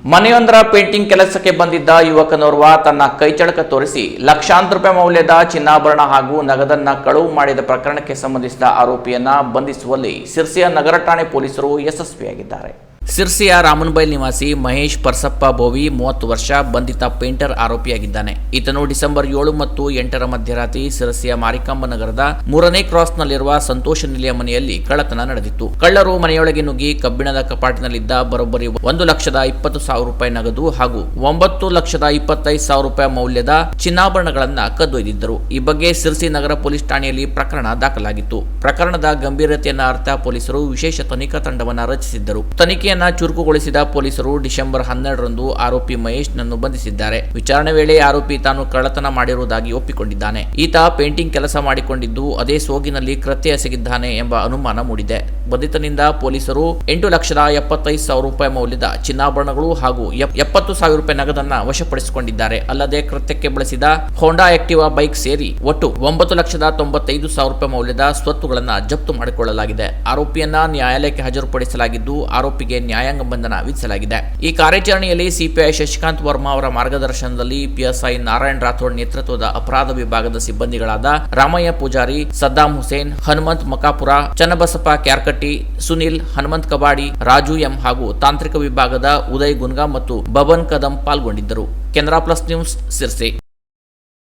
ಮನೆಯೊಂದರ painting ಕೆಲಸಕ್ಕೆ ಬಂದಿದ್ದ ಯುವಕನೋರ್ವ ತನ್ನ ಕೈಚಳಕ ತೋರಿಸಿ ಲಕ್ಷಾಂತರ ರೂಪಾಯಿ ಮೌಲ್ಯದ ಚಿನ್ನಾಭರಣ ಹಾಗೂ ನಗದನ್ನ ಕಳವು ಮಾಡಿದ ಪ್ರಕರಣಕ್ಕೆ ಸಂಬಂಧಿಸಿದ ಆರೋಪಿಯನ್ನ ಬಂಧಿಸುವಲ್ಲಿ ಸಿರ್ಸಿಯ ನಗರ ಠಾಣೆ ಪೊಲೀಸರು ಯಶಸ್ವಿಯಾಗಿದ್ದಾರೆ. ಸಿರ್ಸಿಯ ರಾಮನ್ಬೈಲ್ ನಿವಾಸಿ ಮಹೇಶ್ ಪರ್ಸಪ್ಪ ಬೋವಿ 30 ವರ್ಷ ಬಂಧಿತ ಪೇಂಟರ್ ಆರೋಪಿಯಾಗಿದ್ದಾನೆ. ಈತನು ಡಿಸೆಂಬರ್ 7 ಮತ್ತು 8ರ ಮಧ್ಯರಾತ್ರಿ ಸಿರ್ಸಿಯ ಮಾರಿಕಾಂಬ ನಗರದ 3ನೇ ಕ್ರಾಸ್ನಲ್ಲಿರುವ ಸಂತೋಷ ನಿಲಯ ಮನೆಯಲ್ಲಿ ಕಳ್ಳತನ ನಡೆದಿತ್ತು. ಕಳ್ಳರು ಮನೆಯೊಳಗೆ ನುಗ್ಗಿ ಕಬ್ಬಿಣದ ಕಪಾಟಿನಲ್ಲಿದ್ದ ಬರೋಬ್ಬರಿ 1,20,20,000 ರೂಪಾಯಿ ನಗದು ಹಾಗೂ 9,25,000 ರೂಪಾಯಿ ಮೌಲ್ಯದ ಚಿನ್ನಾಭರಣಗಳನ್ನ ಕದ್ದೊಯ್ದಿದ್ದರು. ಈ ಬಗ್ಗೆ ಸಿರ್ಸಿ ನಗರ ಪೊಲೀಸ್ ಠಾಣೆಯಲ್ಲಿ ಪ್ರಕರಣ ದಾಖಲಾಗಿತ್ತು. ಪ್ರಕರಣದ ಗಂಭೀರತೆಯನ್ನ ಅರ್ಥ ಪೊಲೀಸರು ವಿಶೇಷ ತನಿಖಾ ತಂಡವನ್ನು ರಚಿಸಿದ್ದರು. ತನಿಖೆಯನ್ನ ಚುರುಕುಗೊಳಿಸಿದ ಪೊಲೀಸರು ಡಿಸೆಂಬರ್ 12ರಂದು ಆರೋಪಿ ಮಹೇಶ್ನನ್ನು ಬಂಧಿಸಿದ್ದಾರೆ. ವಿಚಾರಣೆ ವೇಳೆ ಆರೋಪಿ ತಾನು ಕಳ್ಳತನ ಮಾಡಿರುವುದಾಗಿ ಒಪ್ಪಿಕೊಂಡಿದ್ದಾನೆ. ಈತ ಪೇಂಟಿಂಗ್ ಕೆಲಸ ಮಾಡಿಕೊಂಡಿದ್ದು ಅದೇ ಸೋಗಿನಲ್ಲಿ ಕೃತ್ಯ ಎಸಗಿದ್ದಾನೆ ಎಂಬ ಅನುಮಾನ ಮೂಡಿದೆ. ಬಂಧಿತನಿಂದ ಪೊಲೀಸರು 8,75,000 ರೂಪಾಯಿ ಮೌಲ್ಯದ ಚಿನ್ನಾಭರಣಗಳು ಹಾಗೂ 70,000 ರೂಪಾಯಿ ನಗದನ್ನ ವಶಪಡಿಸಿಕೊಂಡಿದ್ದಾರೆ. ಅಲ್ಲದೆ ಕೃತ್ಯಕ್ಕೆ ಬಳಸಿದ ಹೋಂಡಾ ಆಕ್ಟಿವಾ ಬೈಕ್ ಸೇರಿ ಒಟ್ಟು 9,95,000 ರೂಪಾಯಿ ಮೌಲ್ಯದ ಸ್ವತ್ತುಗಳನ್ನು ಜಪ್ತು ಮಾಡಿಕೊಳ್ಳಲಾಗಿದೆ. ಆರೋಪಿಯನ್ನ ನ್ಯಾಯಾಲಯಕ್ಕೆ ಹಾಜರುಪಡಿಸಲಾಗಿದ್ದು ಆರೋಪಿಗೆ ನ್ಯಾಯಾಂಗ ಬಂಧನ ವಿಧಿಸಲಾಗಿದೆ. ಈ ಕಾರ್ಯಾಚರಣೆಯಲ್ಲಿ ಸಿಪಿಐ ಶಶಿಕಾಂತ್ ವರ್ಮಾ ಅವರ ಮಾರ್ಗದರ್ಶನದಲ್ಲಿ ಪಿಎಸ್ಐ ನಾರಾಯಣ್ ರಾಥೋಡ್ ನೇತೃತ್ವದ ಅಪರಾಧ ವಿಭಾಗದ ಸಿಬ್ಬಂದಿಗಳಾದ ರಾಮಯ್ಯ ಪೂಜಾರಿ, ಸದ್ದಾಂ ಹುಸೇನ್, ಹನುಮಂತ್ ಮಕಾಪುರ, ಚನ್ನಬಸಪ್ಪ ಕ್ಯಾರ್ಕಟ್ಟಿ, ಸುನಿಲ್, ಹನುಮಂತ್ ಕಬಾಡಿ, ರಾಜು ಎಂ ಹಾಗೂ ತಾಂತ್ರಿಕ ವಿಭಾಗದ ಉದಯ್ ಗುನ್ಗಾ ಮತ್ತು ಬಬನ್ ಕದಂ ಪಾಲ್ಗೊಂಡಿದ್ದರು. Canara plus news, Sirsi.